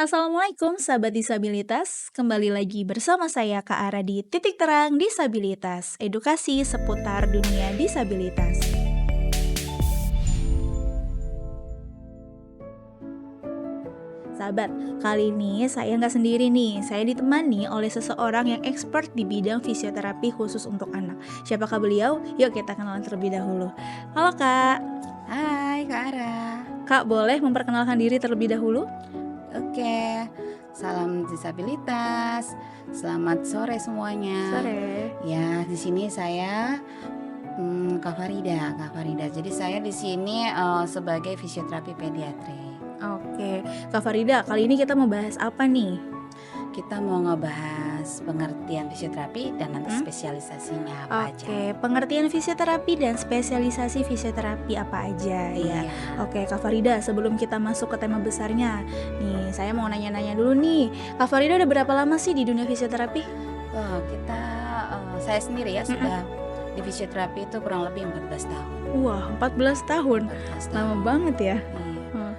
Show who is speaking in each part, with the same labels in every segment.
Speaker 1: Assalamualaikum sahabat disabilitas, kembali lagi bersama saya Kak Ara di Titik Terang Disabilitas, edukasi seputar dunia disabilitas. Sahabat, kali ini saya nggak sendiri nih, saya ditemani oleh seseorang yang expert di bidang fisioterapi khusus untuk anak. Siapakah beliau? Yuk kita kenalan terlebih dahulu. Halo Kak,
Speaker 2: Hai Kak Ara.
Speaker 1: Kak boleh memperkenalkan diri terlebih dahulu?
Speaker 2: Oke, salam disabilitas. Selamat sore semuanya.
Speaker 1: Sore.
Speaker 2: Ya, di sini saya Kak Farida. Jadi saya di sini sebagai fisioterapi pediatri.
Speaker 1: Oke, Kak Farida, kali ini kita mau bahas apa nih?
Speaker 2: Kita mau ngebahas pengertian fisioterapi dan nanti spesialisasinya apa aja.
Speaker 1: Oke, pengertian fisioterapi dan spesialisasi fisioterapi apa aja ya.
Speaker 2: Iya.
Speaker 1: Oke, Kak Farida, sebelum kita masuk ke tema besarnya, nih saya mau nanya-nanya dulu nih. Kak Farida udah berapa lama sih di dunia fisioterapi?
Speaker 2: Saya sendiri ya sudah di fisioterapi itu kurang lebih 14 tahun.
Speaker 1: Wah, 14 tahun.
Speaker 2: 14 tahun.
Speaker 1: Lama banget ya.
Speaker 2: Iya.
Speaker 1: Hmm.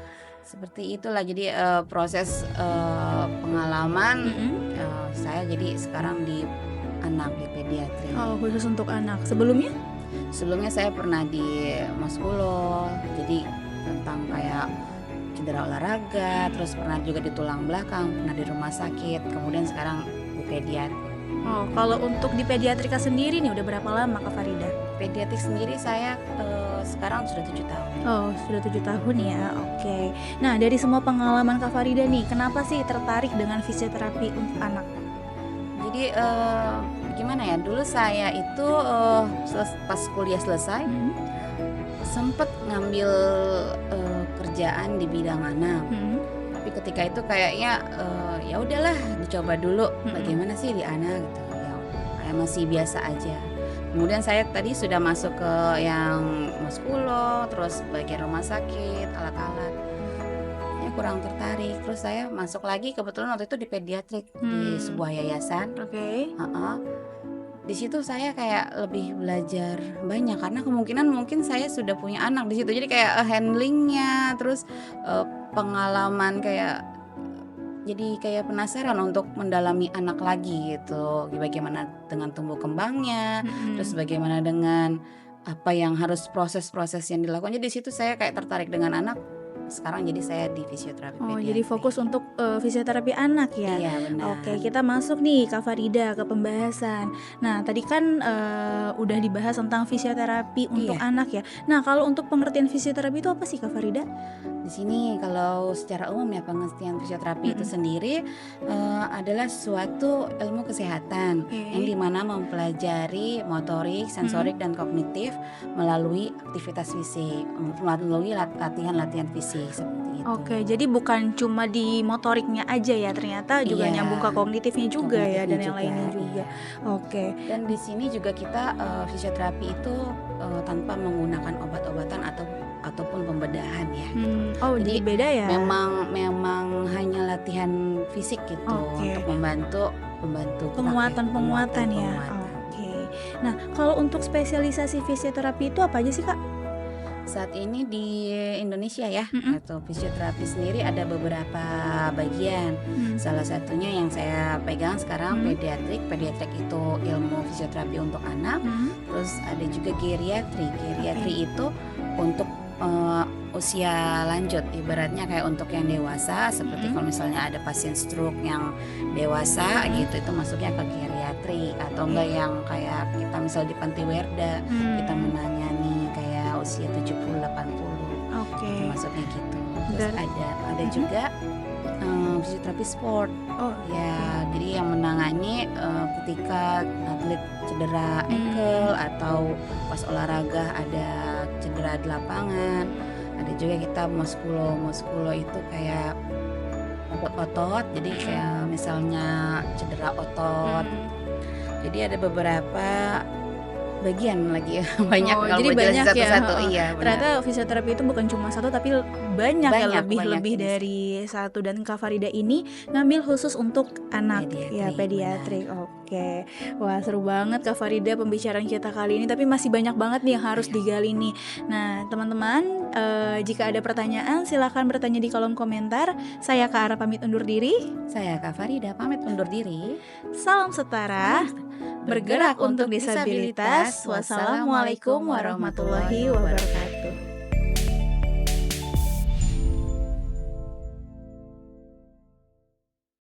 Speaker 2: Seperti itulah, jadi proses pengalaman saya jadi sekarang di anak di pediatri.
Speaker 1: Oh, khusus untuk anak. Sebelumnya?
Speaker 2: Sebelumnya saya pernah di muskulo, jadi tentang kayak cedera olahraga, terus pernah juga di tulang belakang, pernah di rumah sakit, kemudian sekarang di pediatri.
Speaker 1: Oh, kalau untuk di pediatrika sendiri nih udah berapa lama Kak Farida?
Speaker 2: Pediatrik sendiri saya sekarang sudah 7 tahun.
Speaker 1: Oh, sudah 7 tahun ya. Oke. Nah, dari semua pengalaman Kak Farida nih, kenapa sih tertarik dengan fisioterapi untuk anak?
Speaker 2: Jadi gimana ya, dulu saya itu pas kuliah selesai sempet ngambil kerjaan di bidang anak, tapi ketika itu kayaknya ya udahlah dicoba dulu bagaimana sih di anak gitu ya, kayak masih biasa aja. Kemudian saya tadi sudah masuk ke yang muskulo, terus bagian rumah sakit, alat-alat, ya kurang tertarik. Terus saya masuk lagi, kebetulan waktu itu di pediatrik di sebuah yayasan.
Speaker 1: Oke.
Speaker 2: Di situ saya kayak lebih belajar banyak karena kemungkinan mungkin saya sudah punya anak di situ. Jadi kayak handlingnya, terus pengalaman kayak jadi kayak penasaran untuk mendalami anak lagi gitu. Bagaimana dengan tumbuh kembangnya, terus bagaimana dengan apa yang harus proses-proses yang dilakukan. Jadi di situ saya kayak tertarik dengan anak. Sekarang jadi saya di fisioterapi
Speaker 1: Oh,
Speaker 2: pediatri.
Speaker 1: jadi fokus untuk fisioterapi anak ya?
Speaker 2: Iya benar.
Speaker 1: Oke, kita masuk nih Kak Farida ke pembahasan. Nah, tadi kan udah dibahas tentang fisioterapi untuk
Speaker 2: Iya.
Speaker 1: anak ya. Nah, kalau untuk pengertian fisioterapi itu apa sih Kak Farida?
Speaker 2: Di sini kalau secara umum ya pengertian fisioterapi itu sendiri adalah suatu ilmu kesehatan yang dimana mempelajari motorik, sensorik dan kognitif melalui aktivitas fisik, melalui latihan-latihan fisik seperti itu.
Speaker 1: Oke, jadi bukan cuma di motoriknya aja ya, ternyata juga
Speaker 2: Iya,
Speaker 1: nyambung ke kognitifnya juga ya, dan
Speaker 2: kognitifnya
Speaker 1: yang lainnya
Speaker 2: juga,
Speaker 1: juga.
Speaker 2: iya.
Speaker 1: Oke.
Speaker 2: Dan di sini juga kita fisioterapi itu tanpa menggunakan obat-obatan ataupun pembedahan ya.
Speaker 1: Oh, jadi beda ya?
Speaker 2: Memang hanya latihan fisik gitu
Speaker 1: Oke.
Speaker 2: untuk membantu kita
Speaker 1: Penguatan ya.
Speaker 2: penguatan.
Speaker 1: Oke. Nah, kalau untuk spesialisasi fisioterapi itu apa aja sih Kak?
Speaker 2: Saat ini di Indonesia ya, atau fisioterapi sendiri ada beberapa bagian. Salah satunya yang saya pegang sekarang pediatrik. Pediatrik itu ilmu fisioterapi untuk anak. Terus ada juga geriatri. Geriatri itu untuk usia lanjut, ibaratnya kayak untuk yang dewasa, seperti kalau misalnya ada pasien stroke yang dewasa gitu, itu masuknya ke geriatri. Atau enggak yang kayak kita misalnya di Pantiwerda, kita menangani kayak usia 70-80,
Speaker 1: Oke.
Speaker 2: itu masuknya gitu. Terus
Speaker 1: Dan
Speaker 2: ada juga fisioterapi sport.
Speaker 1: Oh
Speaker 2: Ya, jadi yang menangani ketika atlet cedera ankle atau pas olahraga ada cedera di lapangan. Ada juga kita muskulo itu kayak otot-otot, jadi kayak misalnya cedera otot. Jadi ada beberapa bagian lagi ya, banyak kalau
Speaker 1: jadi
Speaker 2: mau jelasin
Speaker 1: banyak ya.
Speaker 2: satu-satu. Iya, benar.
Speaker 1: Ternyata fisioterapi itu bukan cuma satu tapi banyak ya,
Speaker 2: Banyak
Speaker 1: lebih
Speaker 2: jenis.
Speaker 1: dari satu. Dan Kak Farida ini ngambil khusus untuk anak ya,
Speaker 2: Pediatrik,
Speaker 1: pediatrik. Oke. Wah, seru banget Kak Farida pembicaraan kita kali ini, tapi masih banyak banget nih yang harus digali nih. Nah, teman-teman, jika ada pertanyaan silahkan bertanya di kolom komentar. Saya Kak Ara pamit undur diri.
Speaker 2: Saya Kak Farida pamit undur diri.
Speaker 1: Salam setara, bergerak untuk disabilitas. Wassalamualaikum warahmatullahi wabarakatuh.